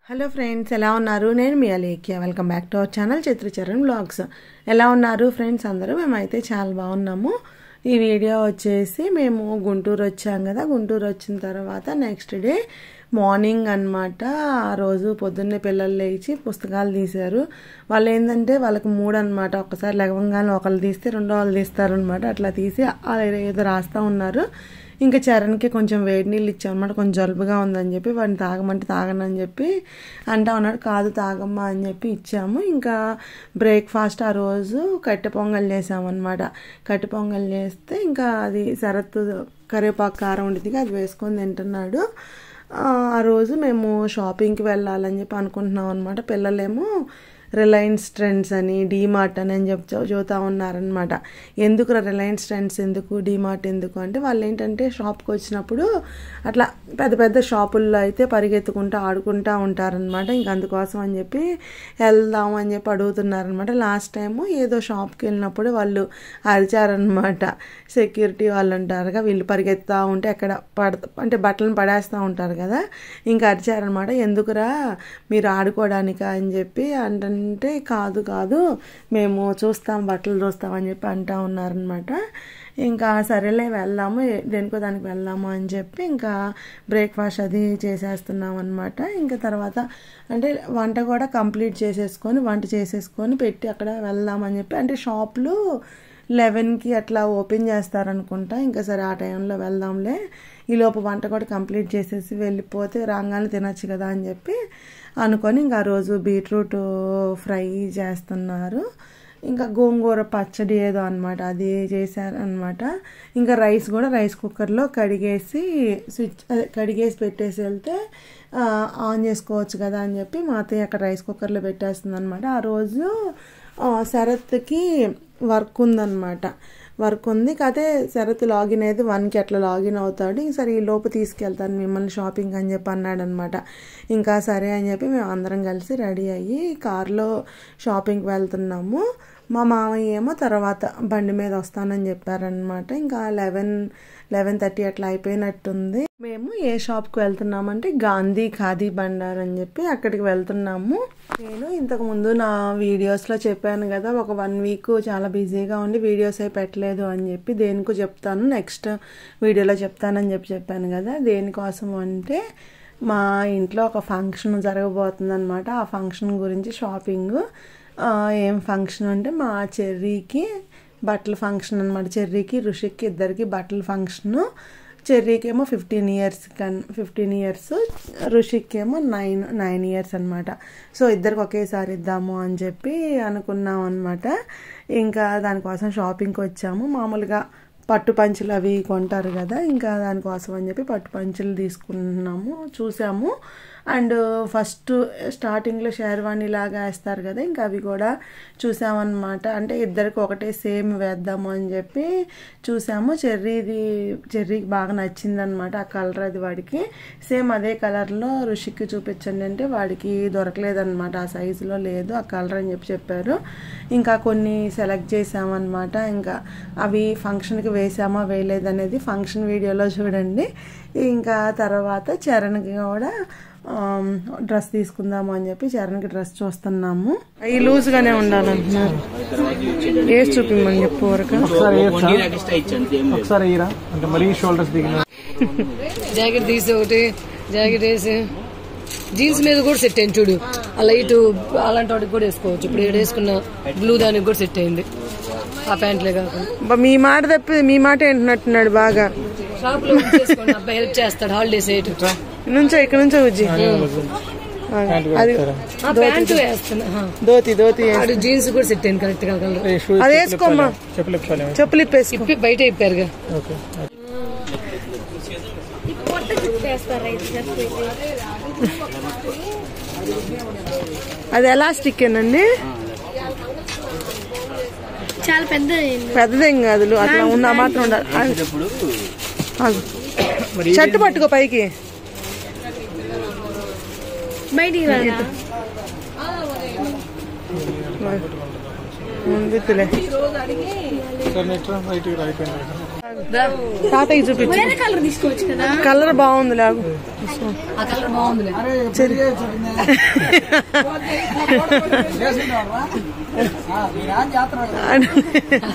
Hello friends, ఎలా ఉన్నారు? నేను మీ Alekhya. Welcome back to our channel Chitracharan vlogs. ఎలా ఉన్నారు ఫ్రెండ్స్ అందరూ? మేమైతే చాలా బాగున్నాము. ఈ వీడియో వచ్చేసి మేము గుంటూరు వచ్చాం కదా. గుంటూరు వచ్చిన తర్వాత నెక్స్ట్ డే మార్నింగ్ అనమాట. ఆ రోజు పొద్దున్నే పిల్లలు లేచి పుస్తకాలు తీశారు. వాళ్ళు ఏంటంటే వాళ్ళకి మూడు అనమాట. ఒకసారి లెగవంగానే ఒకళ్ళు తీస్తే రెండో వాళ్ళు తీస్తారనమాట. అట్లా తీసి ఏదో రాస్తూ ఉన్నారు. ఇంకా చరణ్కి కొంచెం వేడి నీళ్ళు ఇచ్చామన్నమాట. కొంచెం జలుబుగా ఉందని చెప్పి వాడిని తాగమంటే తాగనని చెప్పి అంటా ఉన్నాడు. కాదు తాగమ్మా అని చెప్పి ఇచ్చాము. ఇంకా బ్రేక్ఫాస్ట్ ఆ రోజు కట్టె పొంగల్ చేసామన్నమాట. కట్టె పొంగల్ చేస్తే ఇంకా అది శరత్ కరివేపాకు కారం ఉండేది, అది వేసుకొని తింటున్నాడు. ఆ రోజు మేము షాపింగ్కి వెళ్ళాలని చెప్పి అనుకుంటున్నాం అనమాట. పిల్లలేమో రిలయన్స్ ట్రెండ్స్ అని, డీమార్ట్ అని చెప్పి చూస్తూ ఉన్నారనమాట. ఎందుకు రిలయన్స్ ట్రెండ్స్ ఎందుకు, డీమార్ట్ ఎందుకు అంటే వాళ్ళు ఏంటంటే షాప్కి వచ్చినప్పుడు అట్లా పెద్ద పెద్ద షాపుల్లో అయితే పరిగెత్తుకుంటూ ఆడుకుంటూ ఉంటారనమాట. ఇంక అందుకోసం అని చెప్పి వెళ్దాం అని చెప్పి అడుగుతున్నారనమాట. లాస్ట్ టైము ఏదో షాప్కి వెళ్ళినప్పుడు వాళ్ళు అరిచారనమాట. సెక్యూరిటీ వాళ్ళు ఉంటారుగా, వీళ్ళు పరిగెత్తుతూ ఉంటే ఎక్కడ అంటే బట్టలను పడేస్తూ ఉంటారు కదా, ఇంకా అరిచారనమాట. ఎందుకురా మీరు ఆడుకోవడానికా అని చెప్పి అంటే కాదు మేము చూస్తాం, బట్టలు చూస్తామని చెప్పి అంటూ ఉన్నారనమాట. ఇంకా సరేలే వెళ్దాము, దేనికో దానికి వెళ్దాము అని చెప్పి ఇంకా బ్రేక్ఫాస్ట్ అది చేసేస్తున్నాం అనమాట. ఇంకా తర్వాత అంటే వంట కూడా కంప్లీట్ చేసేసుకొని పెట్టి అక్కడ వెళ్దామని చెప్పి, అంటే షాపులు 11కి అట్లా ఓపెన్ చేస్తారనుకుంటా. ఇంకా సరే ఆ టైంలో వెళ్దాంలే, ఈలోపు వంట కూడా కంప్లీట్ చేసేసి వెళ్ళిపోతే రాగానే తినచ్చు కదా అని చెప్పి అనుకొని ఇంకా ఆ రోజు బీట్రూట్ ఫ్రై చేస్తున్నారు. ఇంకా గోంగూర పచ్చడి ఏదో అనమాట, అది చేశారనమాట. ఇంకా రైస్ కూడా రైస్ కుక్కర్లో కడిగేసి పెట్టేసి వెళ్తే ఆన్ చేసుకోవచ్చు కదా అని చెప్పి మా అత్తయ్య అక్కడ రైస్ కుక్కర్లో పెట్టేస్తుంది అనమాట. ఆ రోజు శరత్కి వర్క్ ఉంది. కాకపోతే శరత్ లాగిన్ అయితే 1కి అట్లా లాగిన్ అవుతాడు. సరే ఈ లోపు తీసుకెళ్తాను మిమ్మల్ని షాపింగ్ అని చెప్పి అన్నాడనమాట. ఇంకా సరే అని చెప్పి మేము అందరం కలిసి రెడీ అయ్యి కార్లో షాపింగ్కి వెళ్తున్నాము. మా మామయ్య ఏమో తర్వాత బండి మీద వస్తానని చెప్పారనమాట. ఇంకా 11:30 అట్లా అయిపోయినట్టుంది. మేము ఏ షాప్కి వెళ్తున్నామంటే గాంధీ ఖాదీ బండార్ అని చెప్పి అక్కడికి వెళ్తున్నాము. నేను ఇంతకుముందు నా వీడియోస్లో చెప్పాను కదా, ఒక 1 వీక్ చాలా బిజీగా ఉండి వీడియోస్ అయి పెట్టలేదు అని చెప్పి. దేనికో చెప్తాను, నెక్స్ట్ వీడియోలో చెప్తానని చెప్పాను కదా. దేనికోసం అంటే మా ఇంట్లో ఒక ఫంక్షన్ జరగబోతుంది అనమాట. ఆ ఫంక్షన్ గురించి షాపింగ్. ఏం ఫంక్షన్ అంటే మా చెర్రీకి బట్టల ఫంక్షన్ అనమాట. చెర్రీకి రుషిక్కి ఇద్దరికి బట్టల ఫంక్షను. చెర్రీకి ఏమో 15 ఇయర్స్, రుషిక్కి ఏమో 9 ఇయర్స్ అనమాట. సో ఇద్దరికి ఒకేసారి ఇద్దాము అని చెప్పి అనుకున్నాం అనమాట. ఇంకా దానికోసం షాపింగ్కి వచ్చాము. మామూలుగా పట్టు పంచులు అవి కొంటారు కదా, ఇంకా దానికోసం అని చెప్పి పట్టు పంచులు చూసాము. అండ్ ఫస్ట్ స్టార్టింగ్లో షేర్వాణి లాగా వేస్తారు కదా, ఇంకా అవి కూడా చూసామన్నమాట. అంటే ఇద్దరికి ఒకటే సేమ్ వేద్దాము అని చెప్పి చూసాము. చెర్రీకి బాగా నచ్చిందనమాట ఆ కలర్. అది వాడికి సేమ్ అదే కలర్లో రుషిక్కి చూపించండి అంటే వాడికి దొరకలేదన్నమాట, ఆ సైజులో లేదు ఆ కలర్ అని చెప్పారు. ఇంకా కొన్ని సెలెక్ట్ చేసామన్నమాట. ఇంకా అవి ఫంక్షన్కి వేసామా వేయలేదనేది ఫంక్షన్ వీడియోలో చూడండి. ఇంకా తర్వాత చరణ్కి కూడా డ్రెస్ తీసుకుందాము అని చెప్పి చరణ్కి డ్రెస్ చూస్తున్నాము. అవి లూజ్గానే ఉండాలంటున్నారు. వేసి చూపిమని చెప్పు వరకు జాకెట్ తీసి ఒకటి జాకెట్ వేసి జీన్స్ మీద కూడా సెట్ అయింది చూడు. ఆ లైట్ అలాంటి వాటికి కూడా వేసుకోవచ్చు. ఇప్పుడు వేసుకున్న బ్లూ దానికి కూడా సెట్ అయింది, ఆ ప్యాంట్లే కాకుండా. మీ మాట తప్పి మీ మాట ఏంటంటున్నాడు బాగా. షాప్ లో అబ్బాయి హెల్ప్ చేస్తాడు హాలిడేస్ నుంచో ఇక్కడ నుంచో ప్యాంటు వేస్తున్నా. జీన్స్ కూడా సెట్ అయింది కరెక్ట్ గా. అది వేసుకోమ్మా, చెప్పులు ఇప్పి బయట ఇప్పారుగా. అది ఎలాస్టిక్ ఏనండి, చాలా పెద్దదేం కాదు, అట్లా ఉన్న మాత్రం ఉండాలి. షర్ట్ పట్టుకో పైకి. తాతయ్య చూపించు. కలర్ బాగుంది లాగు.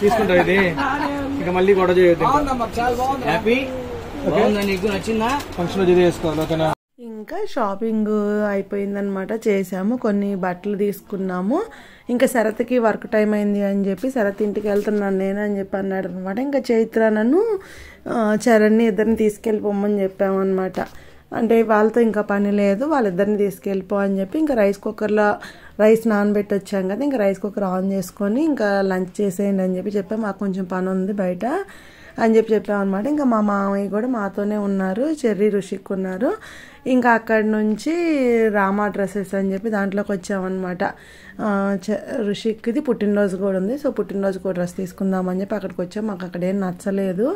తీసుకుంటావు ఇది ఇంకా మళ్ళీ గొడవ చేయొద్దు. హ్యాపీ నీకు నచ్చిందా? ఫంక్షన్ ఇది చేసుకోవాలి. ఓకేనా? ఇంకా షాపింగ్ అయిపోయిందనమాట. చేసాము, కొన్ని బట్టలు తీసుకున్నాము. ఇంకా శరత్కి వర్క్ టైం అయింది అని చెప్పి శరత్ ఇంటికి వెళ్తున్నాను నేను అని చెప్పి అన్నాడు అనమాట. ఇంకా చైత్ర నన్ను చరణ్ని ఇద్దరిని తీసుకెళ్ళిపోమని చెప్పామన్నమాట. అంటే వాళ్ళతో ఇంకా పని లేదు, వాళ్ళిద్దరిని తీసుకెళ్ళిపో అని చెప్పి ఇంకా రైస్ కుక్కర్లో రైస్ నానబెట్టి వచ్చాం కదా, ఇంకా రైస్ కుక్కర్ ఆన్ చేసుకొని ఇంకా లంచ్ చేసేయండి అని చెప్పి చెప్పాము. మాకు కొంచెం పని ఉంది బయట అని చెప్పి చెప్పామన్నమాట. ఇంకా మా మామయ్య కూడా మాతోనే ఉన్నారు, చెర్రీ రుషిక్ ఉన్నారు. ఇంకా అక్కడి నుంచి రామా డ్రెస్సెస్ అని చెప్పి దాంట్లోకి వచ్చామన్నమాట. రుషిక్ది పుట్టినరోజు కూడా ఉంది, సో పుట్టినరోజు కూడా డ్రెస్ తీసుకుందామని చెప్పి అక్కడికి వచ్చాం. మాకు అక్కడ ఏం నచ్చలేదు,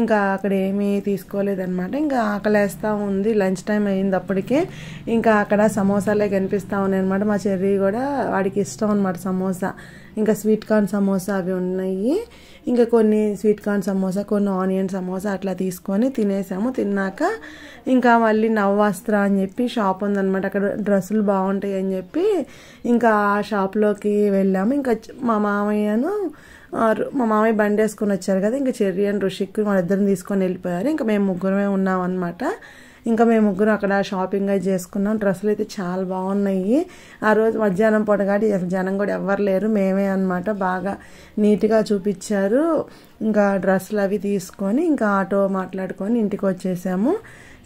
ఇంకా అక్కడ ఏమీ తీసుకోలేదన్నమాట. ఇంకా ఆకలేస్తూ ఉంది, లంచ్ టైం అయింది అప్పటికే. ఇంకా అక్కడ సమోసాలే కనిపిస్తూ ఉన్నాయి అనమాట. మా చెర్రీ కూడా వాడికి ఇష్టం అనమాట సమోసా. ఇంకా స్వీట్ కార్న్ సమోసా అవి ఉన్నాయి. ఇంకా కొన్ని స్వీట్ కార్న్ సమోసా, కొన్ని ఆనియన్ సమోసా అట్లా తీసుకొని తినేసాము. తిన్నాక ఇంకా మళ్ళీ నవవస్త్ర అని చెప్పి షాప్ ఉందన్నమాట. అక్కడ డ్రెస్సులు బాగుంటాయి అని చెప్పి ఇంకా ఆ షాప్లోకి వెళ్ళాము. ఇంకా మా మామయ్య బండి వేసుకొని వచ్చారు కదా, ఇంకా చెర్రీ అండ్ రుషిక్ వాళ్ళిద్దరిని తీసుకొని వెళ్ళిపోయారు. ఇంకా మేము ముగ్గురమే ఉన్నాం అనమాట. ఇంకా మేము ముగ్గురు అక్కడ షాపింగ్ అయితే చేసుకున్నాం. డ్రెస్సులు అయితే చాలా బాగున్నాయి. ఆ రోజు మధ్యాహ్నం పూట కాబట్టి అసలు జనం కూడా ఎవ్వరు లేరు, మేమే అనమాట. బాగా నీట్గా చూపించారు. ఇంకా డ్రెస్సులు అవి తీసుకొని ఇంకా ఆటో మాట్లాడుకొని ఇంటికి వచ్చేసాము.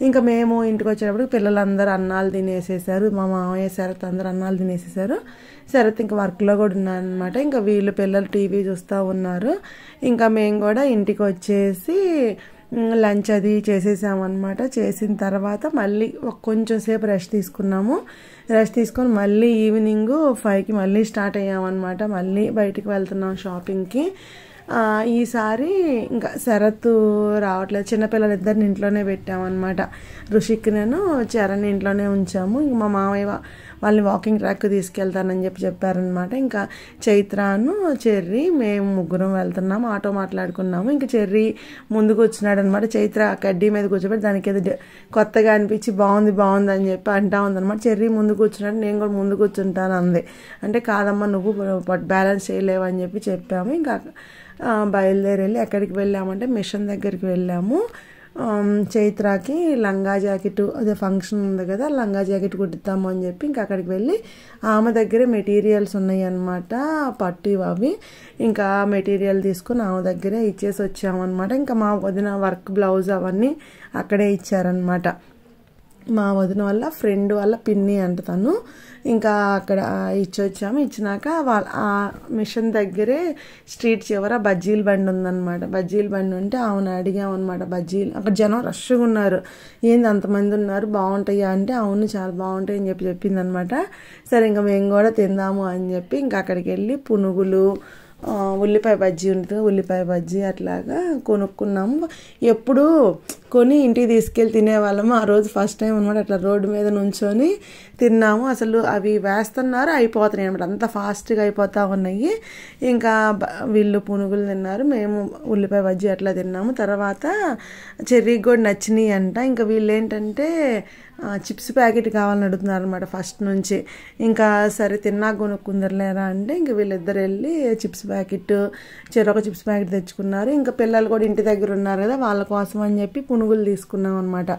ఇంకా మేము ఇంటికి వచ్చేటప్పుడు పిల్లలందరూ అన్నాలు తినేసేసారు. మా మామయ్య శరత్ అందరూ అన్నాలు తినేసేసారు. శరత్ ఇంకా వర్క్లో కూడా ఉన్నాను అనమాట. ఇంకా వీళ్ళు పిల్లలు టీవీ చూస్తూ ఉన్నారు. ఇంకా మేము కూడా ఇంటికి వచ్చేసి లంచ్ అది చేసేసామన్నమాట. చేసిన తర్వాత మళ్ళీ కొంచెం సేపు రెస్ట్ తీసుకున్నాము. రెస్ట్ తీసుకొని మళ్ళీ ఈవినింగ్ 5కి మళ్ళీ స్టార్ట్ అయ్యామన్నమాట. మళ్ళీ బయటికి వెళ్తున్నాం షాపింగ్కి. ఈసారి ఇంకా శరత్ రావట్లేదు, చిన్నపిల్లలు ఇద్దరిని ఇంట్లోనే పెట్టామన్నమాట. రుషిక్ నేను చరణ్ ఇంట్లోనే ఉంచాము. ఇంక మా మామయ్య వాళ్ళని వాకింగ్ ట్రాక్ తీసుకెళ్తానని చెప్పారనమాట. ఇంకా చైత్రాను చెర్రీ మేము ముగ్గురం వెళ్తున్నాము. ఆటో మాట్లాడుకున్నాము. ఇంకా చెర్రీ ముందుకు వచ్చినాడు అనమాట. చైత్ర కడ్డీ మీద కూర్చోబెట్టి దానికి ఏదో కొత్తగా అనిపించి బాగుంది అని చెప్పి అంటా ఉందన్నమాట. చెర్రీ ముందు కూర్చున్నాడు, నేను కూడా ముందు కూర్చుంటాను అంది. అంటే కాదమ్మా నువ్వు బ్యాలెన్స్ చేయలేవు అని చెప్పి చెప్పాము. ఇంకా బయలుదేరి వెళ్ళి ఎక్కడికి వెళ్ళామంటే మిషన్ దగ్గరికి వెళ్ళాము. చైత్రాకి లంగా జాకెట్ అదే ఫంక్షన్ ఉంది కదా, లంగా జాకెట్ కుట్టిద్దాము అని చెప్పి ఇంకా అక్కడికి వెళ్ళి ఆమె దగ్గరే మెటీరియల్స్ ఉన్నాయి అన్నమాట, పట్టు అవి. ఇంకా మెటీరియల్ తీసుకుని ఆమె దగ్గరే ఇచ్చేసి వచ్చామన్నమాట. ఇంకా మా వదిన వర్క్ బ్లౌజ్ అవన్నీ అక్కడే ఇచ్చారనమాట. మా వదిన వల్ల ఫ్రెండ్ వాళ్ళ పిన్ని అంట తను. ఇంకా అక్కడ ఇచ్చొచ్చాము. ఇచ్చినాక ఆ మిషన్ దగ్గరే స్ట్రీట్ చివర బజ్జీల బండి ఉందన్నమాట. బజ్జీల బండి ఉంటే అవును అడిగామన్నమాట బజ్జీలు. అక్కడ జనం రష్గా ఉన్నారు. ఏంది అంతమంది ఉన్నారు, బాగుంటాయా అంటే అవును చాలా బాగుంటాయి అని చెప్పింది అనమాట. సరే ఇంకా మేము కూడా తిందాము అని చెప్పి ఇంకా అక్కడికి వెళ్ళి పునుగులు, ఉల్లిపాయ బజ్జీ ఉంటుంది, ఉల్లిపాయ బజ్జీ అట్లాగా కొనుక్కున్నాము. ఎప్పుడు కొని ఇంటికి తీసుకెళ్ళి తినేవాళ్ళము. ఆ రోజు ఫస్ట్ టైం అనమాట అట్లా రోడ్డు మీద నుంచొని తిన్నాము. అసలు అవి వేస్తున్నారు, అయిపోతున్నాయి అనమాట, అంత ఫాస్ట్గా అయిపోతూ ఉన్నాయి. ఇంకా వీళ్ళు పునుగులు తిన్నారు, మేము ఉల్లిపాయ బజ్జీ అట్లా తిన్నాము. తర్వాత చెర్రీకి కూడా నచ్చినాయి అంట. ఇంకా వీళ్ళు ఏంటంటే చిప్స్ ప్యాకెట్ కావాలని అడుగుతున్నారు అనమాట ఫస్ట్ నుంచి. ఇంకా సరే తిన్నా కొనుక్కుందరులేరా అంటే ఇంకా వీళ్ళిద్దరు వెళ్ళి చిప్స్ ప్యాకెట్ చెరొక చిప్స్ ప్యాకెట్ తెచ్చుకున్నారు. ఇంకా పిల్లలు కూడా ఇంటి దగ్గర ఉన్నారు కదా, వాళ్ళ కోసం అని చెప్పి పునుగులు తీసుకున్నాం అనమాట.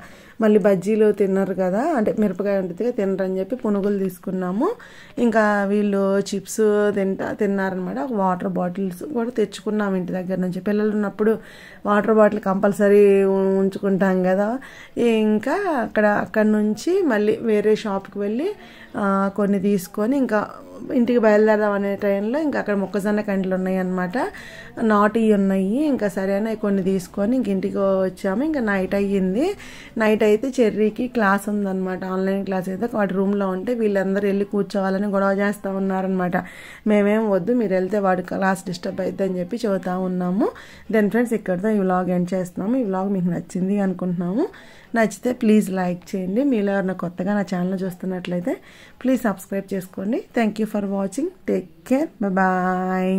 మళ్ళీ బజ్జీలు తిన్నారు కదా, అంటే మిరపకాయ ఉంటుంది తినరని చెప్పి పునుగులు తీసుకున్నాము. ఇంకా వీళ్ళు చిప్స్ తిన్నారనమాట. వాటర్ బాటిల్స్ కూడా తెచ్చుకున్నాము ఇంటి దగ్గర నుంచి. పిల్లలు ఉన్నప్పుడు వాటర్ బాటిల్ కంపల్సరీ ఉంచుకుంటాం కదా. ఇంకా అక్కడ నుంచి మళ్ళీ వేరే షాప్కి వెళ్ళి కొన్ని తీసుకొని ఇంకా ఇంటికి బయలుదేరదాం అనే టైంలో ఇంకా అక్కడ మొక్కజొన్న కండ్లు ఉన్నాయి అన్నమాట, నాటి ఉన్నాయి. ఇంకా సరే అని కొన్ని తీసుకొని ఇంక ఇంటికి వచ్చాము. ఇంకా నైట్ అయ్యింది. నైట్ అయితే చెర్రీకి క్లాస్ ఉందన్నమాట, ఆన్లైన్ క్లాస్ అయితే. వాటి రూమ్లో ఉంటే వీళ్ళందరూ వెళ్ళి కూర్చోవాలని గొడవ చేస్తూ ఉన్నారనమాట. మేమేం వద్దు, మీరు వెళ్తే వాడి క్లాస్ డిస్టర్బ్ అవుతుంది అని చెప్పి చెబుతూ ఉన్నాము. దెన్ ఫ్రెండ్స్ ఇక్కడితో ఈ వ్లాగ్ ఎండ్ చేస్తున్నాము. ఈ వ్లాగ్ మీకు నచ్చింది అనుకుంటున్నాము. నచ్చితే ప్లీజ్ లైక్ చేయండి. మీలో ఎవరైనా కొత్తగా నా ఛానల్ చూస్తున్నట్లయితే ప్లీజ్ సబ్స్క్రైబ్ చేసుకోండి. Thank you for watching. Take care. Bye.